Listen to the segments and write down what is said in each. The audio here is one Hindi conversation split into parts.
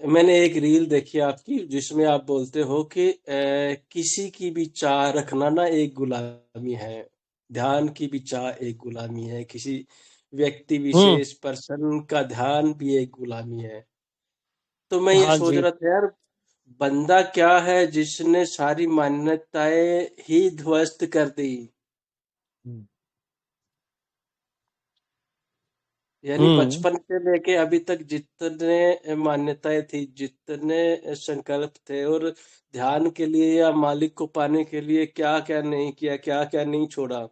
मैंने एक रील देखी आपकी जिसमें आप बोलते हो कि किसी की भी चाह रखना ना एक गुलामी है। ध्यान की भी चाह एक गुलामी है। किसी व्यक्ति हम्म। विशेष पर्सन का ध्यान भी एक गुलामी है। तो मैं ये हाँ सोच जी। रहा था यार, बंदा क्या है जिसने सारी मान्यताएं ही ध्वस्त कर दी। यानी हम्म। बचपन से लेके अभी तक जितने मान्यताएं थी, जितने संकल्प थे, और ध्यान के लिए या मालिक को पाने के लिए क्या क्या नहीं किया, क्या क्या नहीं छोड़ा।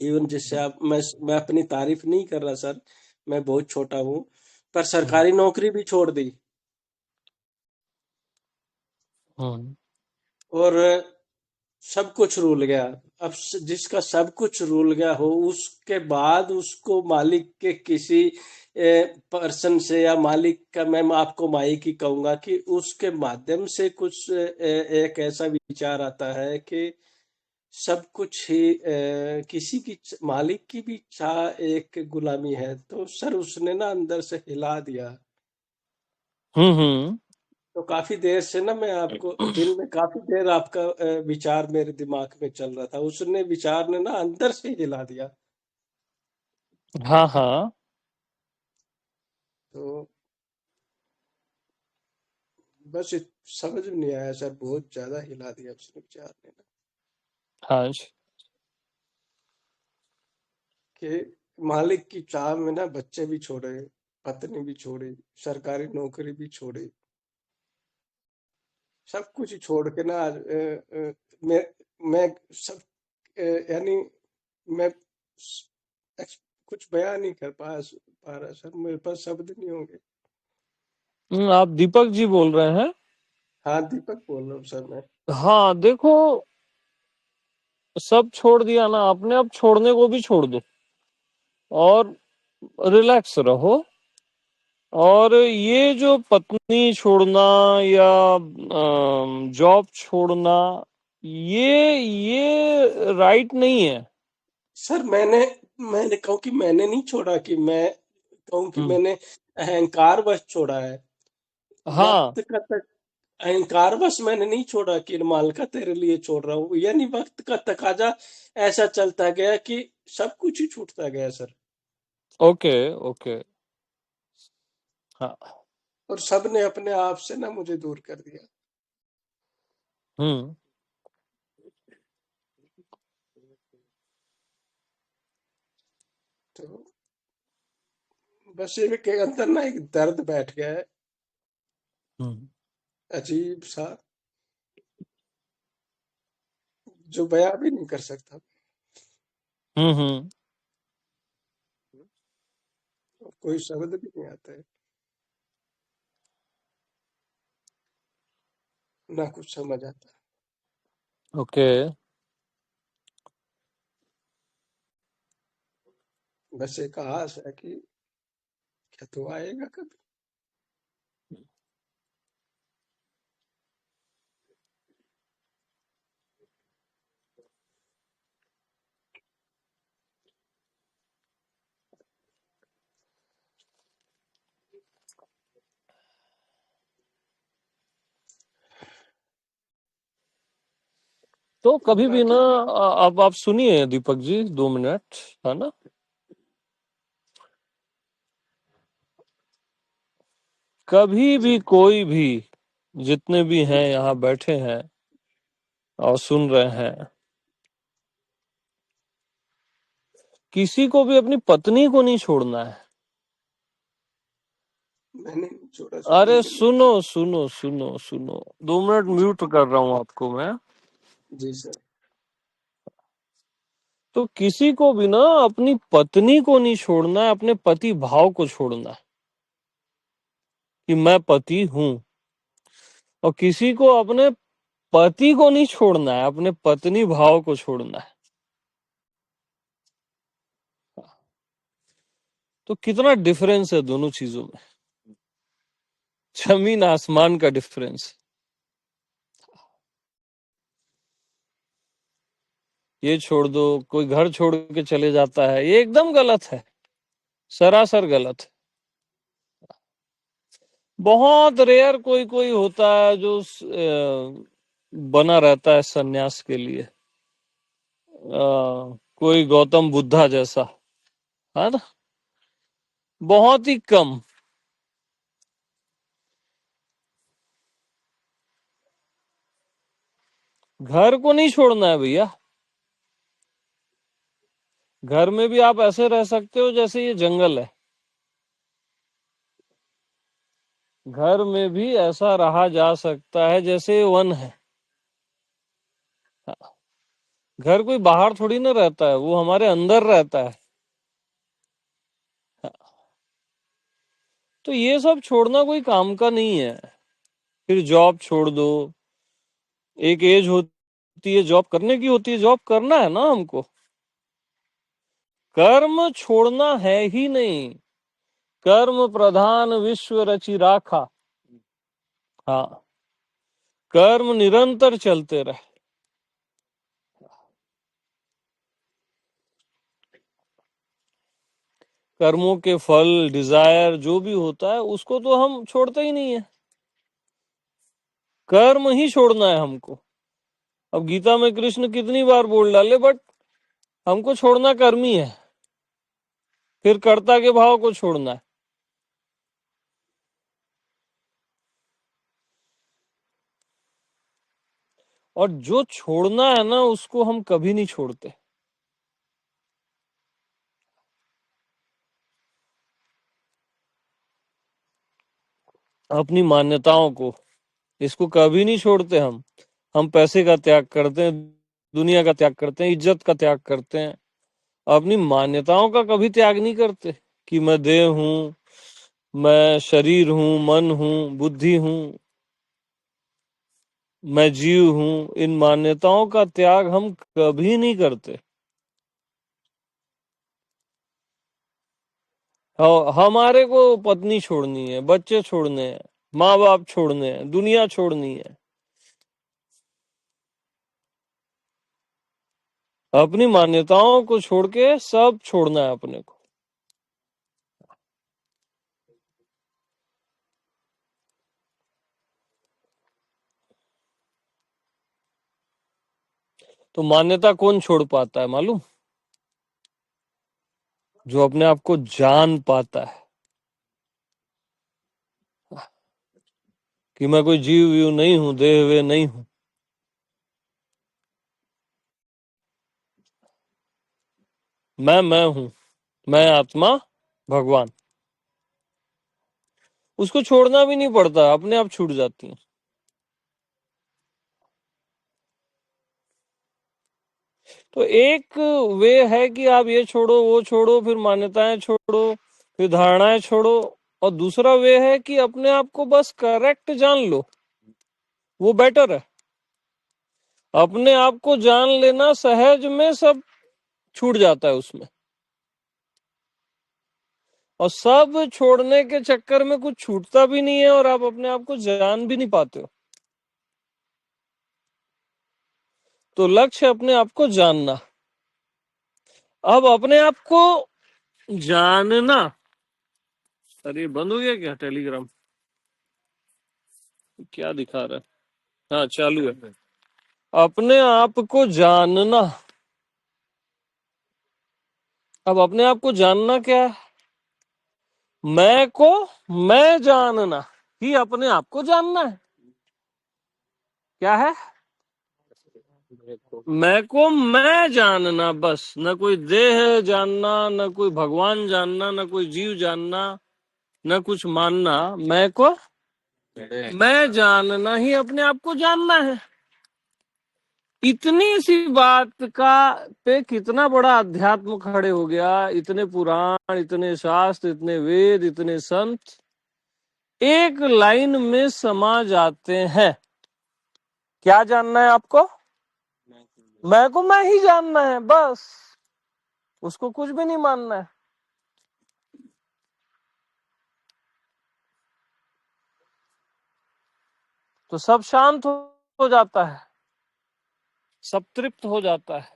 इवन जिससे आप, मैं अपनी तारीफ नहीं कर रहा सर, मैं बहुत छोटा हूँ, पर सरकारी नौकरी भी छोड़ दी। हम्म। और सब कुछ रूल गया। अब जिसका सब कुछ रूल गया हो, उसके बाद उसको मालिक के किसी पर्सन से, या मालिक का, मैं आपको मालिक ही कहूंगा, कि उसके माध्यम से कुछ एक ऐसा विचार आता है कि सब कुछ ही किसी की मालिक की भी चाह एक गुलामी है। तो सर उसने ना अंदर से हिला दिया। हम्म। तो काफी देर से ना मैं आपको, दिन में काफी देर आपका विचार मेरे दिमाग में चल रहा था, उसने विचार ने ना अंदर से हिला दिया। हाँ हाँ। तो बस समझ में नहीं आया सर, बहुत ज्यादा हिला दिया उसने विचार ने ना, हाँ जी। कि मालिक की चाह में ना बच्चे भी छोड़े, पत्नी भी छोड़ी, सरकारी नौकरी भी छोड़ी, सब कुछ ही छोड़ के ना आज मैं सब यानी मैं कुछ बयान नहीं कर पा रहा सर, मेरे पास शब्द नहीं होंगे। आप दीपक जी बोल रहे हैं? हाँ, दीपक बोल रहा हूँ सर मैं। हाँ देखो, सब छोड़ दिया ना आपने, अब छोड़ने को भी छोड़ दो और रिलैक्स रहो। और ये जो पत्नी छोड़ना या जॉब छोड़ना, ये राइट नहीं है। सर मैंने कहूँ कि मैंने नहीं छोड़ा, कि मैं कहूँ कि हम्म। मैंने अहंकार वश छोड़ा है। हाँ। वक्त का तक अहंकार वश मैंने नहीं छोड़ा कि मालका तेरे लिए छोड़ रहा हूँ, यानी वक्त का तकाजा ऐसा चलता गया कि सब कुछ ही छूटता गया सर। Okay okay. हाँ। और सब ने अपने आप से ना मुझे दूर कर दिया। हम्म। तो बस ये के अंदर ना एक दर्द बैठ गया है, हम्म। अजीब सा, जो बयां भी नहीं कर सकता। हम्म। और कोई शब्द भी नहीं आता है, ना कुछ समझ आता। ओके। बस एक आस है कि क्या तू आएगा कभी। तो कभी भी ना, बाकी अब आप सुनिए दीपक जी, 2 मिनट, है ना? कभी भी जी, कोई भी, जितने भी हैं यहाँ बैठे हैं और सुन रहे हैं, किसी को भी अपनी पत्नी को नहीं छोड़ना है। मैंने नहीं छोड़ा सर, अरे मैंने नहीं सुनो छोड़ा। सुनो सुनो सुनो, 2 मिनट जी, म्यूट कर रहा हूँ आपको मैं। जी सर। तो किसी को भी ना अपनी पत्नी को नहीं छोड़ना है, अपने पति भाव को छोड़ना है कि मैं पति हूँ। और किसी को अपने पति को नहीं छोड़ना है, अपने पत्नी भाव को छोड़ना है। तो कितना डिफरेंस है दोनों चीजों में, जमीन आसमान का डिफरेंस। ये छोड़ दो, कोई घर छोड़ के चले जाता है, ये एकदम गलत है, सरासर गलत है। बहुत रेयर कोई कोई होता है जो बना रहता है सन्यास के लिए, कोई गौतम बुद्धा जैसा, है ना, बहुत ही कम। घर को नहीं छोड़ना है भैया। घर में भी आप ऐसे रह सकते हो जैसे ये जंगल है, घर में भी ऐसा रहा जा सकता है जैसे ये वन है। घर कोई बाहर थोड़ी ना रहता है, वो हमारे अंदर रहता है। तो ये सब छोड़ना कोई काम का नहीं है। फिर जॉब छोड़ दो, एक एज होती है जॉब करने की, होती है जॉब करना है ना हमको, कर्म छोड़ना है ही नहीं। कर्म प्रधान विश्व रचि राखा। हाँ, कर्म निरंतर चलते रहे। कर्मों के फल, डिजायर जो भी होता है उसको तो हम छोड़ते ही नहीं है, कर्म ही छोड़ना है हमको। अब गीता में कृष्ण कितनी बार बोल डाले, बट हमको छोड़ना कर्म ही है। फिर कर्ता के भाव को छोड़ना है। और जो छोड़ना है ना उसको हम कभी नहीं छोड़ते। अपनी मान्यताओं को, इसको कभी नहीं छोड़ते हम पैसे का त्याग करते हैं, दुनिया का त्याग करते हैं, इज्जत का त्याग करते हैं, अपनी मान्यताओं का कभी त्याग नहीं करते कि मैं देह हूं, मैं शरीर हूं, मन हूं, बुद्धि हूं, मैं जीव हूं। इन मान्यताओं का त्याग हम कभी नहीं करते। हमारे को पत्नी छोड़नी है, बच्चे छोड़ने हैं, माँ बाप छोड़ने हैं, दुनिया छोड़नी है, अपनी मान्यताओं को छोड़ के सब छोड़ना है अपने को। तो मान्यता कौन छोड़ पाता है मालूम? जो अपने आप को जान पाता है कि मैं कोई जीव वीव नहीं हूं, देह वे नहीं हूं, मैं हूं, मैं आत्मा भगवान। उसको छोड़ना भी नहीं पड़ता, अपने आप छूट जाती है। तो एक वे है कि आप ये छोड़ो, वो छोड़ो, फिर मान्यताएं छोड़ो, फिर धारणाएं छोड़ो। और दूसरा वे है कि अपने आप को बस करेक्ट जान लो, वो बेटर है। अपने आप को जान लेना सहज में सब छूट जाता है उसमें। और सब छोड़ने के चक्कर में कुछ छूटता भी नहीं है और आप अपने आप को जान भी नहीं पाते हो। तो लक्ष्य अपने आप को जानना। अब अपने आप को जानना, अरे बंद हो गया क्या टेलीग्राम? क्या दिखा रहा है? हाँ चालू है। अपने आप को जानना। अब अपने आप को जानना क्या है? मैं को मैं जानना ही अपने आप को जानना है। क्या है? मैं को मैं जानना, बस। न कोई देह जानना, न कोई भगवान जानना, न कोई जीव जानना, न कुछ मानना। मैं को मैं जानना ही अपने आप को जानना है। इतनी सी बात का पे कितना बड़ा अध्यात्म खड़े हो गया। इतने पुराण, इतने शास्त्र, इतने वेद, इतने संत एक लाइन में समा जाते हैं। क्या जानना है आपको? मैं को मैं ही जानना है, बस। उसको कुछ भी नहीं मानना है। तो सब शांत हो जाता है, सब तृप्त हो जाता है,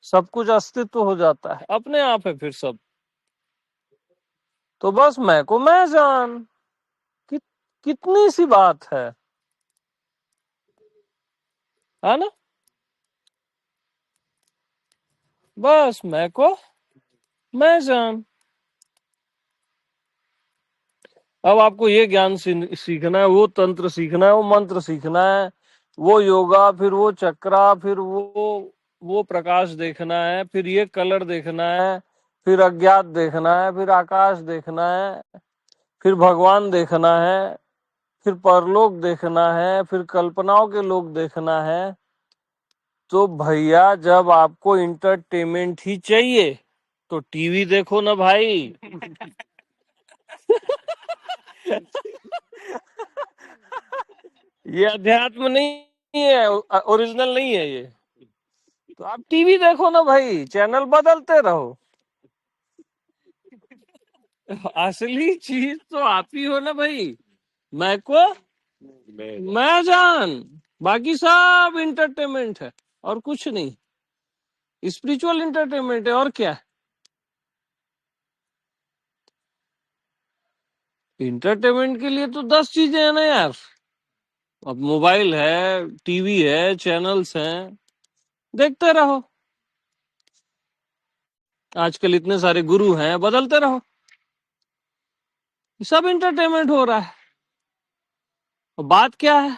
सब कुछ अस्तित्व हो जाता है, अपने आप है फिर सब। तो बस मैं को मैं जान। कितनी सी बात है ना। बस मैं को मैं जान। अब आपको ये ज्ञान सीखना है, वो तंत्र सीखना है, वो मंत्र सीखना है, वो योगा, फिर वो चक्रा, फिर वो प्रकाश देखना है, फिर ये कलर देखना है, फिर अज्ञात देखना है, फिर आकाश देखना है, फिर भगवान देखना है, फिर परलोक देखना है, फिर कल्पनाओं के लोक देखना है। तो भैया जब आपको इंटरटेनमेंट ही चाहिए तो टीवी देखो ना भाई। ये अध्यात्म नहीं है, ओरिजिनल नहीं है ये। तो आप टीवी देखो ना भाई, चैनल बदलते रहो। असली चीज तो आप ही हो ना भाई। मैं को मैं जान, बाकी सब इंटरटेनमेंट है और कुछ नहीं। स्पिरिचुअल इंटरटेनमेंट है और क्या। इंटरटेनमेंट के लिए तो 10 चीजें हैं ना यार। अब मोबाइल है, टीवी है, चैनल्स हैं, देखते रहो। आजकल इतने सारे गुरु हैं, बदलते रहो। सब इंटरटेनमेंट हो रहा है। और बात क्या है,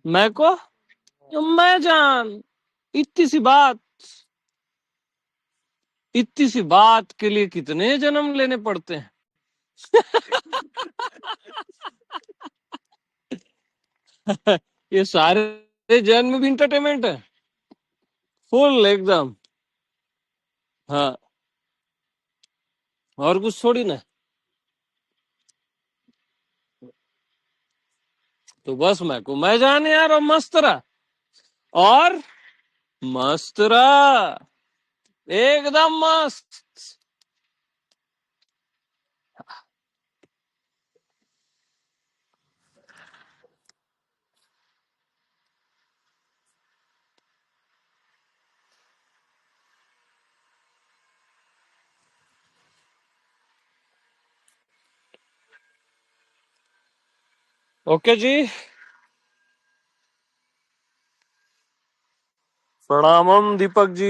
मैं को मैं जान। इतनी सी बात, इतनी सी बात के लिए कितने जन्म लेने पड़ते हैं। ये सारे जन्म भी इंटरटेनमेंट है, फुल एकदम। हाँ, और कुछ थोड़ी ना। तो बस मैं को मैं जान यार, और मस्त रहा, और मस्त रहा, एकदम मस्त। ओके जी, प्रणामम दीपक जी।